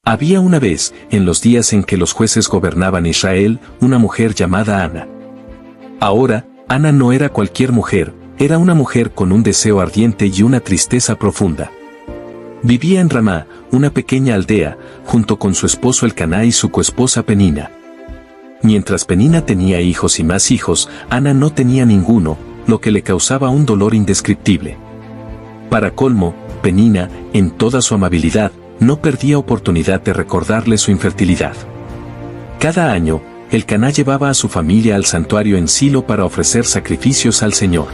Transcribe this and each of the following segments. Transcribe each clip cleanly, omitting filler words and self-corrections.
Había una vez, en los días en que los jueces gobernaban Israel, una mujer llamada Ana. Ahora, Ana no era cualquier mujer, era una mujer con un deseo ardiente y una tristeza profunda. Vivía en Ramá, una pequeña aldea, junto con su esposo Elcaná y su coesposa Penina. Mientras Penina tenía hijos y más hijos, Ana no tenía ninguno, lo que le causaba un dolor indescriptible. Para colmo, Penina, en toda su amabilidad, no perdía oportunidad de recordarle su infertilidad. Cada año, Elcaná llevaba a su familia al santuario en Silo para ofrecer sacrificios al Señor.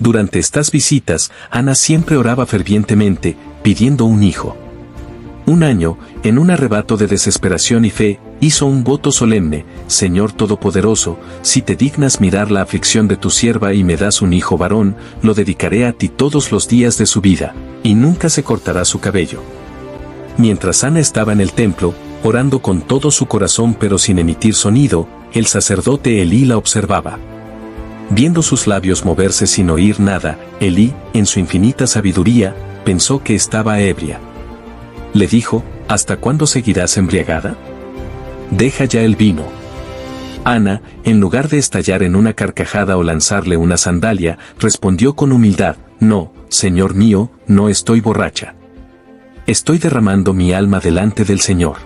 Durante estas visitas, Ana siempre oraba fervientemente, pidiendo un hijo. Un año, en un arrebato de desesperación y fe, hizo un voto solemne: Señor Todopoderoso, si te dignas mirar la aflicción de tu sierva y me das un hijo varón, lo dedicaré a ti todos los días de su vida, y nunca se cortará su cabello. Mientras Ana estaba en el templo, orando con todo su corazón pero sin emitir sonido, el sacerdote Elí la observaba. Viendo sus labios moverse sin oír nada, Elí, en su infinita sabiduría, pensó que estaba ebria. Le dijo: ¿Hasta cuándo seguirás embriagada? Deja ya el vino. Ana, en lugar de estallar en una carcajada o lanzarle una sandalia, respondió con humildad: No, Señor mío, no estoy borracha. Estoy derramando mi alma delante del Señor.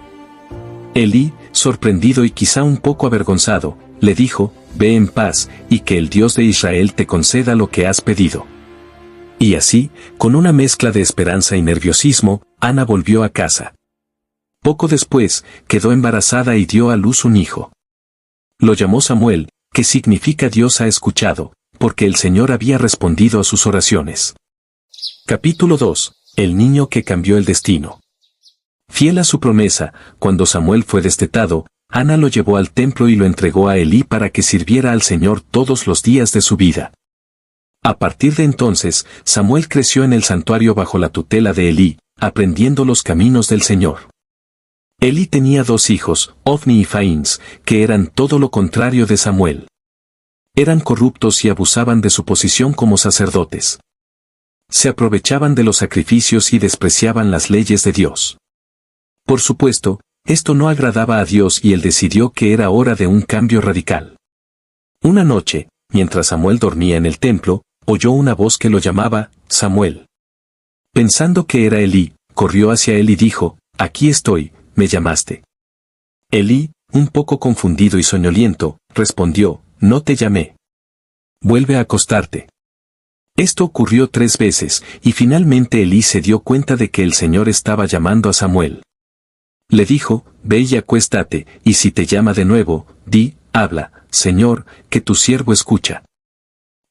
Elí, sorprendido y quizá un poco avergonzado, le dijo: Ve en paz, y que el Dios de Israel te conceda lo que has pedido. Y así, con una mezcla de esperanza y nerviosismo, Ana volvió a casa. Poco después, quedó embarazada y dio a luz un hijo. Lo llamó Samuel, que significa Dios ha escuchado, porque el Señor había respondido a sus oraciones. Capítulo 2. El niño que cambió el destino. Fiel a su promesa, cuando Samuel fue destetado, Ana lo llevó al templo y lo entregó a Elí para que sirviera al Señor todos los días de su vida. A partir de entonces, Samuel creció en el santuario bajo la tutela de Elí, aprendiendo los caminos del Señor. Elí tenía 2 hijos, Ofni y Faíns, que eran todo lo contrario de Samuel. Eran corruptos y abusaban de su posición como sacerdotes. Se aprovechaban de los sacrificios y despreciaban las leyes de Dios. Por supuesto, esto no agradaba a Dios y él decidió que era hora de un cambio radical. Una noche, mientras Samuel dormía en el templo, oyó una voz que lo llamaba: Samuel. Pensando que era Elí, corrió hacia él y dijo: Aquí estoy, ¿me llamaste? Elí, un poco confundido y soñoliento, respondió: No te llamé. Vuelve a acostarte. Esto ocurrió 3 veces, y finalmente Elí se dio cuenta de que el Señor estaba llamando a Samuel. Le dijo: Ve y acuéstate, y si te llama de nuevo, di: Habla, Señor, que tu siervo escucha.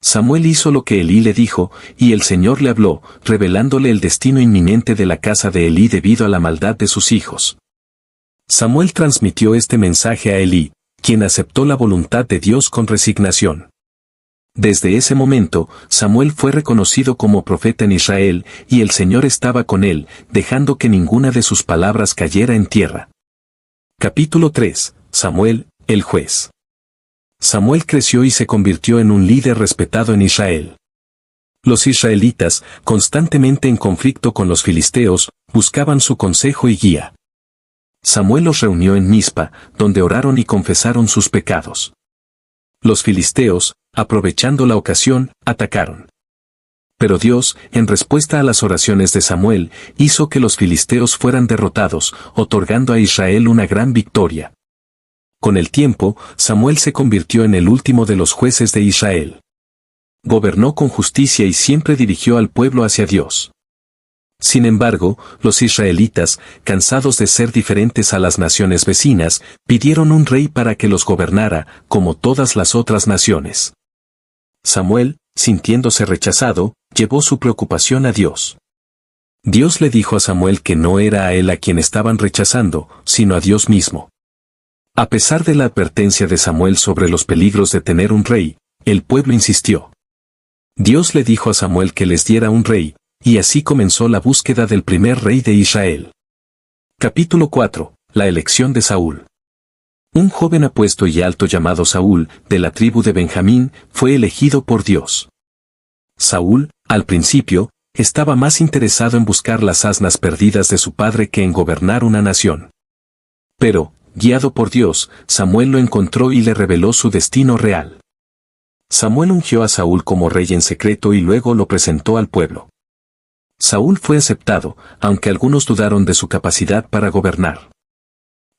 Samuel hizo lo que Elí le dijo, y el Señor le habló, revelándole el destino inminente de la casa de Elí debido a la maldad de sus hijos. Samuel transmitió este mensaje a Elí, quien aceptó la voluntad de Dios con resignación. Desde ese momento, Samuel fue reconocido como profeta en Israel, y el Señor estaba con él, dejando que ninguna de sus palabras cayera en tierra. Capítulo 3. Samuel, el juez. Samuel creció y se convirtió en un líder respetado en Israel. Los israelitas, constantemente en conflicto con los filisteos, buscaban su consejo y guía. Samuel los reunió en Mizpa, donde oraron y confesaron sus pecados. Los filisteos, aprovechando la ocasión, atacaron. Pero Dios, en respuesta a las oraciones de Samuel, hizo que los filisteos fueran derrotados, otorgando a Israel una gran victoria. Con el tiempo, Samuel se convirtió en el último de los jueces de Israel. Gobernó con justicia y siempre dirigió al pueblo hacia Dios. Sin embargo, los israelitas, cansados de ser diferentes a las naciones vecinas, pidieron un rey para que los gobernara, como todas las otras naciones. Samuel, sintiéndose rechazado, llevó su preocupación a Dios. Dios le dijo a Samuel que no era a él a quien estaban rechazando, sino a Dios mismo. A pesar de la advertencia de Samuel sobre los peligros de tener un rey, el pueblo insistió. Dios le dijo a Samuel que les diera un rey, y así comenzó la búsqueda del primer rey de Israel. Capítulo 4. La elección de Saúl. Un joven apuesto y alto llamado Saúl, de la tribu de Benjamín, fue elegido por Dios. Saúl, al principio, estaba más interesado en buscar las asnas perdidas de su padre que en gobernar una nación. Pero, guiado por Dios, Samuel lo encontró y le reveló su destino real. Samuel ungió a Saúl como rey en secreto y luego lo presentó al pueblo. Saúl fue aceptado, aunque algunos dudaron de su capacidad para gobernar.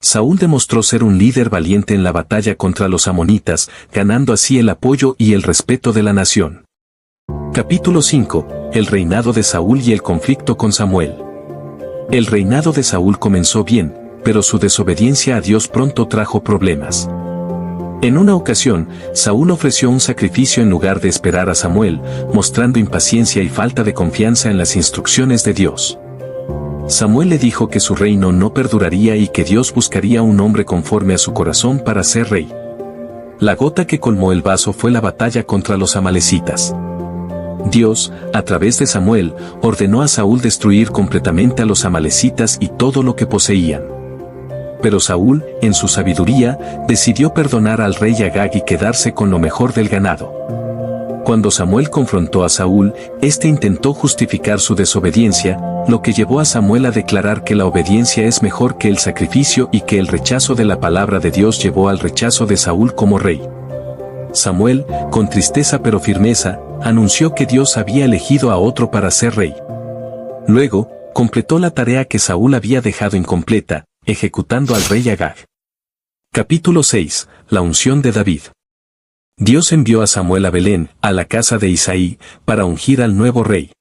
Saúl demostró ser un líder valiente en la batalla contra los amonitas, ganando así el apoyo y el respeto de la nación. Capítulo 5. El reinado de Saúl y el conflicto con Samuel. El reinado de Saúl comenzó bien, pero su desobediencia a Dios pronto trajo problemas. En una ocasión, Saúl ofreció un sacrificio en lugar de esperar a Samuel, mostrando impaciencia y falta de confianza en las instrucciones de Dios. Samuel le dijo que su reino no perduraría y que Dios buscaría un hombre conforme a su corazón para ser rey. La gota que colmó el vaso fue la batalla contra los amalecitas. Dios, a través de Samuel, ordenó a Saúl destruir completamente a los amalecitas y todo lo que poseían. Pero Saúl, en su sabiduría, decidió perdonar al rey Agag y quedarse con lo mejor del ganado. Cuando Samuel confrontó a Saúl, éste intentó justificar su desobediencia, lo que llevó a Samuel a declarar que la obediencia es mejor que el sacrificio y que el rechazo de la palabra de Dios llevó al rechazo de Saúl como rey. Samuel, con tristeza pero firmeza, anunció que Dios había elegido a otro para ser rey. Luego, completó la tarea que Saúl había dejado incompleta, ejecutando al rey Agag. Capítulo 6. La unción de David. Dios envió a Samuel a Belén, a la casa de Isaí, para ungir al nuevo rey.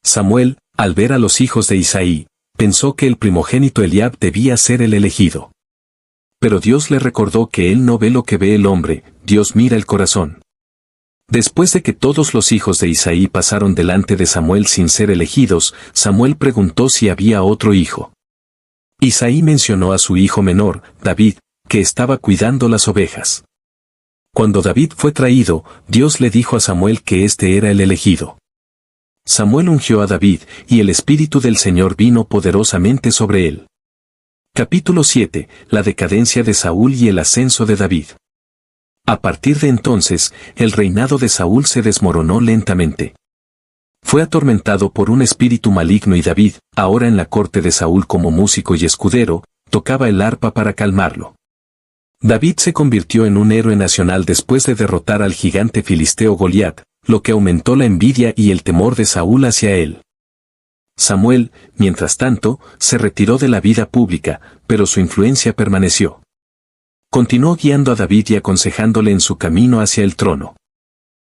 Samuel, al ver a los hijos de Isaí, pensó que el primogénito Eliab debía ser el elegido. Pero Dios le recordó que él no ve lo que ve el hombre, Dios mira el corazón. Después de que todos los hijos de Isaí pasaron delante de Samuel sin ser elegidos, Samuel preguntó si había otro hijo. Isaí mencionó a su hijo menor, David, que estaba cuidando las ovejas. Cuando David fue traído, Dios le dijo a Samuel que este era el elegido. Samuel ungió a David, y el Espíritu del Señor vino poderosamente sobre él. Capítulo 7. La decadencia de Saúl y el ascenso de David. A partir de entonces, el reinado de Saúl se desmoronó lentamente. Fue atormentado por un espíritu maligno y David, ahora en la corte de Saúl como músico y escudero, tocaba el arpa para calmarlo. David se convirtió en un héroe nacional después de derrotar al gigante filisteo Goliat, lo que aumentó la envidia y el temor de Saúl hacia él. Samuel, mientras tanto, se retiró de la vida pública, pero su influencia permaneció. Continuó guiando a David y aconsejándole en su camino hacia el trono.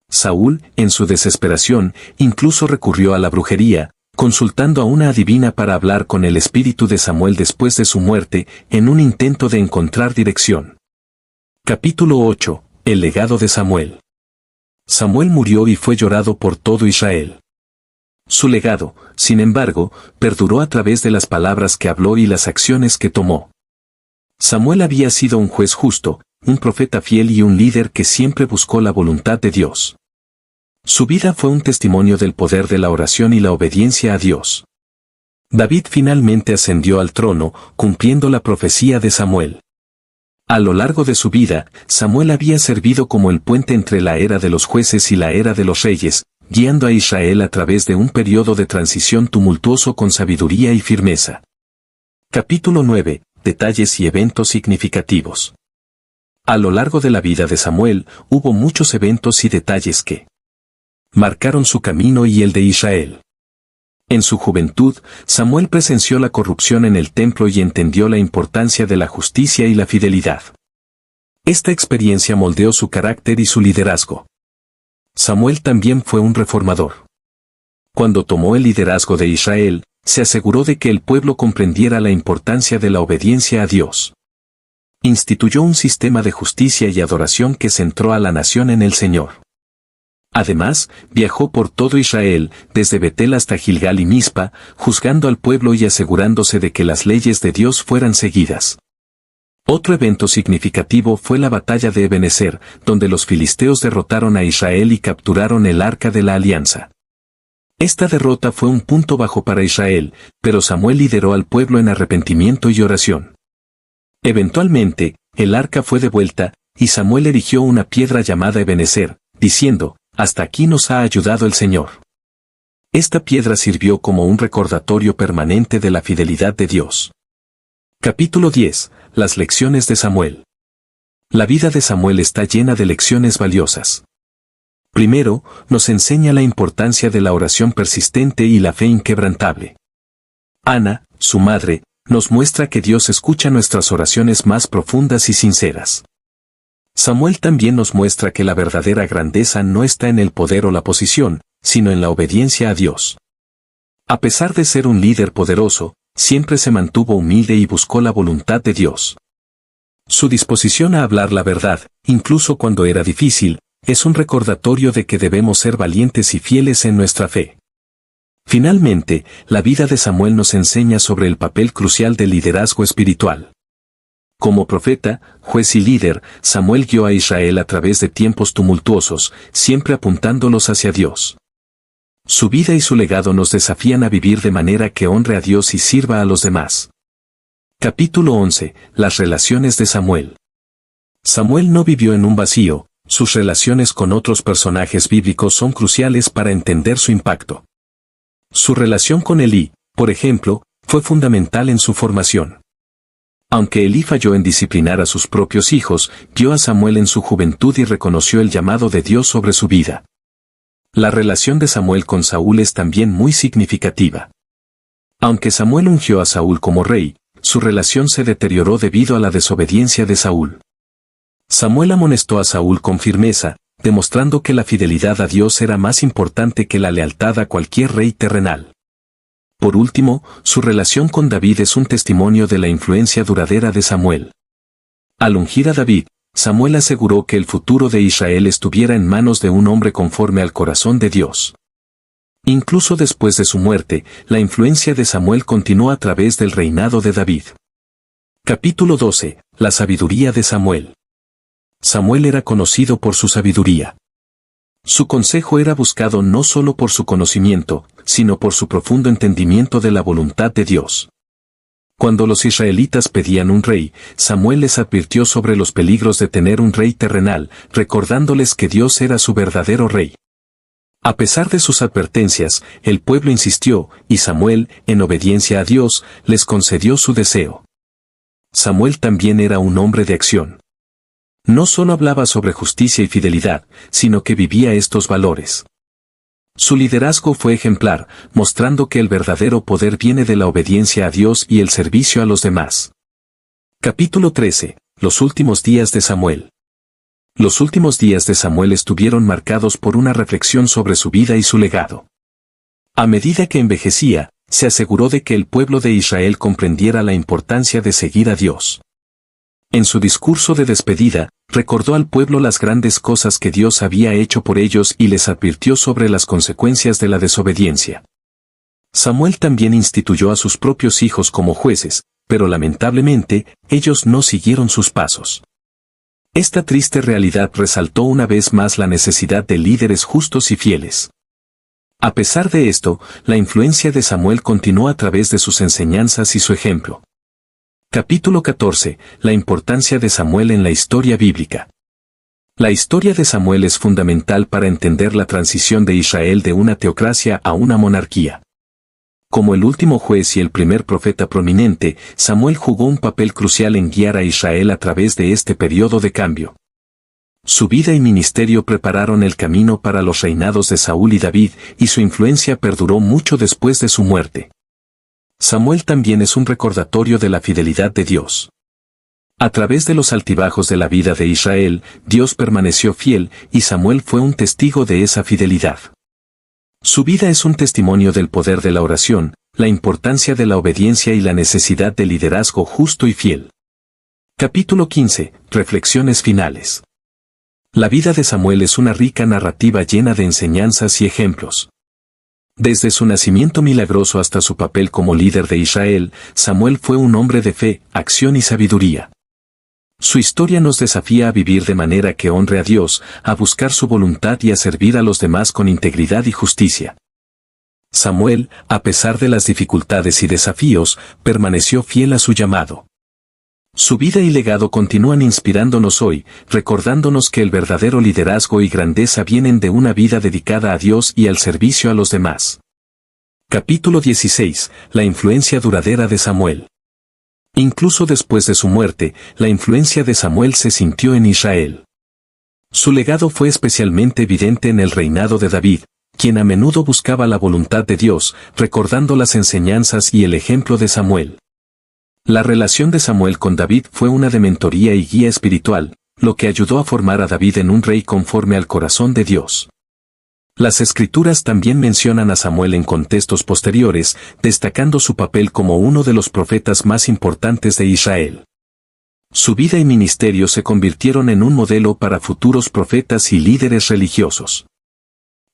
Saúl, en su desesperación, incluso recurrió a la brujería, consultando a una adivina para hablar con el espíritu de Samuel después de su muerte, en un intento de encontrar dirección. Capítulo 8. El legado de Samuel. Samuel murió y fue llorado por todo Israel. Su legado, sin embargo, perduró a través de las palabras que habló y las acciones que tomó. Samuel había sido un juez justo, un profeta fiel y un líder que siempre buscó la voluntad de Dios. Su vida fue un testimonio del poder de la oración y la obediencia a Dios. David finalmente ascendió al trono, cumpliendo la profecía de Samuel. A lo largo de su vida, Samuel había servido como el puente entre la era de los jueces y la era de los reyes, guiando a Israel a través de un periodo de transición tumultuoso con sabiduría y firmeza. Capítulo 9. Detalles y eventos significativos. A lo largo de la vida de Samuel, hubo muchos eventos y detalles que marcaron su camino y el de Israel. En su juventud, Samuel presenció la corrupción en el templo y entendió la importancia de la justicia y la fidelidad. Esta experiencia moldeó su carácter y su liderazgo. Samuel también fue un reformador. Cuando tomó el liderazgo de Israel, se aseguró de que el pueblo comprendiera la importancia de la obediencia a Dios. Instituyó un sistema de justicia y adoración que centró a la nación en el Señor. Además, viajó por todo Israel, desde Betel hasta Gilgal y Mizpa, juzgando al pueblo y asegurándose de que las leyes de Dios fueran seguidas. Otro evento significativo fue la batalla de Ebenezer, donde los filisteos derrotaron a Israel y capturaron el Arca de la Alianza. Esta derrota fue un punto bajo para Israel, pero Samuel lideró al pueblo en arrepentimiento y oración. Eventualmente, el arca fue devuelta, y Samuel erigió una piedra llamada Ebenezer, diciendo, «Hasta aquí nos ha ayudado el Señor». Esta piedra sirvió como un recordatorio permanente de la fidelidad de Dios. Capítulo 10. Las lecciones de Samuel. La vida de Samuel está llena de lecciones valiosas. Primero, nos enseña la importancia de la oración persistente y la fe inquebrantable. Ana, su madre, nos muestra que Dios escucha nuestras oraciones más profundas y sinceras. Samuel también nos muestra que la verdadera grandeza no está en el poder o la posición, sino en la obediencia a Dios. A pesar de ser un líder poderoso, siempre se mantuvo humilde y buscó la voluntad de Dios. Su disposición a hablar la verdad, incluso cuando era difícil, es un recordatorio de que debemos ser valientes y fieles en nuestra fe. Finalmente, la vida de Samuel nos enseña sobre el papel crucial del liderazgo espiritual. Como profeta, juez y líder, Samuel guió a Israel a través de tiempos tumultuosos, siempre apuntándolos hacia Dios. Su vida y su legado nos desafían a vivir de manera que honre a Dios y sirva a los demás. Capítulo 11. Las relaciones de Samuel. Samuel no vivió en un vacío, sus relaciones con otros personajes bíblicos son cruciales para entender su impacto. Su relación con Elí, por ejemplo, fue fundamental en su formación. Aunque Elí falló en disciplinar a sus propios hijos, guió a Samuel en su juventud y reconoció el llamado de Dios sobre su vida. La relación de Samuel con Saúl es también muy significativa. Aunque Samuel ungió a Saúl como rey, su relación se deterioró debido a la desobediencia de Saúl. Samuel amonestó a Saúl con firmeza, demostrando que la fidelidad a Dios era más importante que la lealtad a cualquier rey terrenal. Por último, su relación con David es un testimonio de la influencia duradera de Samuel. Al ungir a David, Samuel aseguró que el futuro de Israel estuviera en manos de un hombre conforme al corazón de Dios. Incluso después de su muerte, la influencia de Samuel continuó a través del reinado de David. Capítulo 12. La sabiduría de Samuel. Samuel era conocido por su sabiduría. Su consejo era buscado no solo por su conocimiento, sino por su profundo entendimiento de la voluntad de Dios. Cuando los israelitas pedían un rey, Samuel les advirtió sobre los peligros de tener un rey terrenal, recordándoles que Dios era su verdadero rey. A pesar de sus advertencias, el pueblo insistió, y Samuel, en obediencia a Dios, les concedió su deseo. Samuel también era un hombre de acción. No solo hablaba sobre justicia y fidelidad, sino que vivía estos valores. Su liderazgo fue ejemplar, mostrando que el verdadero poder viene de la obediencia a Dios y el servicio a los demás. Capítulo 13. Los últimos días de Samuel. Los últimos días de Samuel estuvieron marcados por una reflexión sobre su vida y su legado. A medida que envejecía, se aseguró de que el pueblo de Israel comprendiera la importancia de seguir a Dios. En su discurso de despedida, recordó al pueblo las grandes cosas que Dios había hecho por ellos y les advirtió sobre las consecuencias de la desobediencia. Samuel también instituyó a sus propios hijos como jueces, pero lamentablemente, ellos no siguieron sus pasos. Esta triste realidad resaltó una vez más la necesidad de líderes justos y fieles. A pesar de esto, la influencia de Samuel continuó a través de sus enseñanzas y su ejemplo. Capítulo 14. La importancia de Samuel en la historia bíblica. La historia de Samuel es fundamental para entender la transición de Israel de una teocracia a una monarquía. Como el último juez y el primer profeta prominente, Samuel jugó un papel crucial en guiar a Israel a través de este periodo de cambio. Su vida y ministerio prepararon el camino para los reinados de Saúl y David, y su influencia perduró mucho después de su muerte. Samuel también es un recordatorio de la fidelidad de Dios. A través de los altibajos de la vida de Israel, Dios permaneció fiel, y Samuel fue un testigo de esa fidelidad. Su vida es un testimonio del poder de la oración, la importancia de la obediencia y la necesidad de liderazgo justo y fiel. Capítulo 15. Reflexiones finales. La vida de Samuel es una rica narrativa llena de enseñanzas y ejemplos. Desde su nacimiento milagroso hasta su papel como líder de Israel, Samuel fue un hombre de fe, acción y sabiduría. Su historia nos desafía a vivir de manera que honre a Dios, a buscar su voluntad y a servir a los demás con integridad y justicia. Samuel, a pesar de las dificultades y desafíos, permaneció fiel a su llamado. Su vida y legado continúan inspirándonos hoy, recordándonos que el verdadero liderazgo y grandeza vienen de una vida dedicada a Dios y al servicio a los demás. Capítulo 16. La influencia duradera de Samuel. Incluso después de su muerte, la influencia de Samuel se sintió en Israel. Su legado fue especialmente evidente en el reinado de David, quien a menudo buscaba la voluntad de Dios, recordando las enseñanzas y el ejemplo de Samuel. La relación de Samuel con David fue una de mentoría y guía espiritual, lo que ayudó a formar a David en un rey conforme al corazón de Dios. Las Escrituras también mencionan a Samuel en contextos posteriores, destacando su papel como uno de los profetas más importantes de Israel. Su vida y ministerio se convirtieron en un modelo para futuros profetas y líderes religiosos.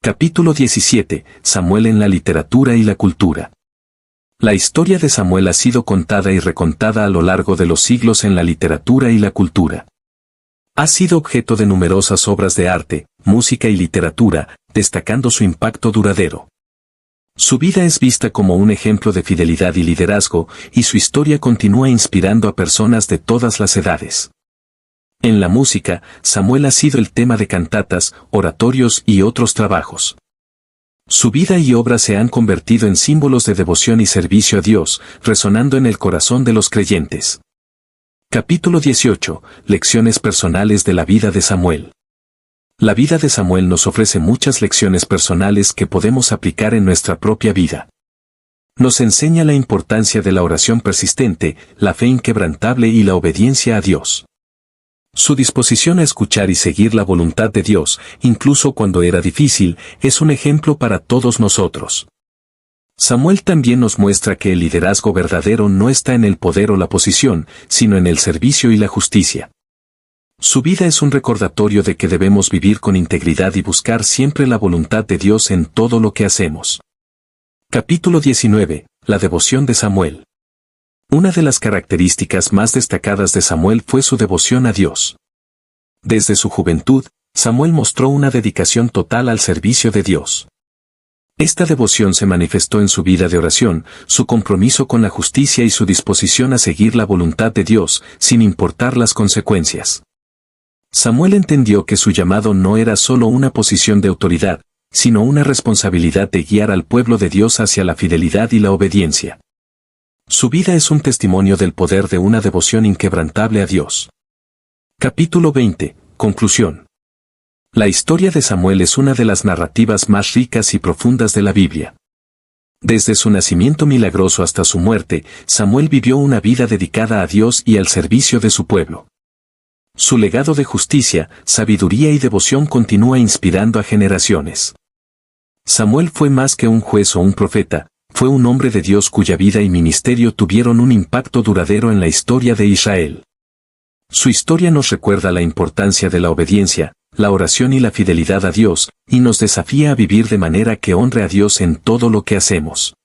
Capítulo 17. Samuel en la literatura y la cultura. La historia de Samuel ha sido contada y recontada a lo largo de los siglos en la literatura y la cultura. Ha sido objeto de numerosas obras de arte, música y literatura, destacando su impacto duradero. Su vida es vista como un ejemplo de fidelidad y liderazgo, y su historia continúa inspirando a personas de todas las edades. En la música, Samuel ha sido el tema de cantatas, oratorios y otros trabajos. Su vida y obra se han convertido en símbolos de devoción y servicio a Dios, resonando en el corazón de los creyentes. Capítulo 18. Lecciones personales de la vida de Samuel. La vida de Samuel nos ofrece muchas lecciones personales que podemos aplicar en nuestra propia vida. Nos enseña la importancia de la oración persistente, la fe inquebrantable y la obediencia a Dios. Su disposición a escuchar y seguir la voluntad de Dios, incluso cuando era difícil, es un ejemplo para todos nosotros. Samuel también nos muestra que el liderazgo verdadero no está en el poder o la posición, sino en el servicio y la justicia. Su vida es un recordatorio de que debemos vivir con integridad y buscar siempre la voluntad de Dios en todo lo que hacemos. Capítulo 19. La devoción de Samuel. Una de las características más destacadas de Samuel fue su devoción a Dios. Desde su juventud, Samuel mostró una dedicación total al servicio de Dios. Esta devoción se manifestó en su vida de oración, su compromiso con la justicia y su disposición a seguir la voluntad de Dios, sin importar las consecuencias. Samuel entendió que su llamado no era solo una posición de autoridad, sino una responsabilidad de guiar al pueblo de Dios hacia la fidelidad y la obediencia. Su vida es un testimonio del poder de una devoción inquebrantable a Dios. Capítulo 20. Conclusión. La historia de Samuel es una de las narrativas más ricas y profundas de la Biblia. Desde su nacimiento milagroso hasta su muerte, Samuel vivió una vida dedicada a Dios y al servicio de su pueblo. Su legado de justicia, sabiduría y devoción continúa inspirando a generaciones. Samuel fue más que un juez o un profeta, fue un hombre de Dios cuya vida y ministerio tuvieron un impacto duradero en la historia de Israel. Su historia nos recuerda la importancia de la obediencia, la oración y la fidelidad a Dios, y nos desafía a vivir de manera que honre a Dios en todo lo que hacemos.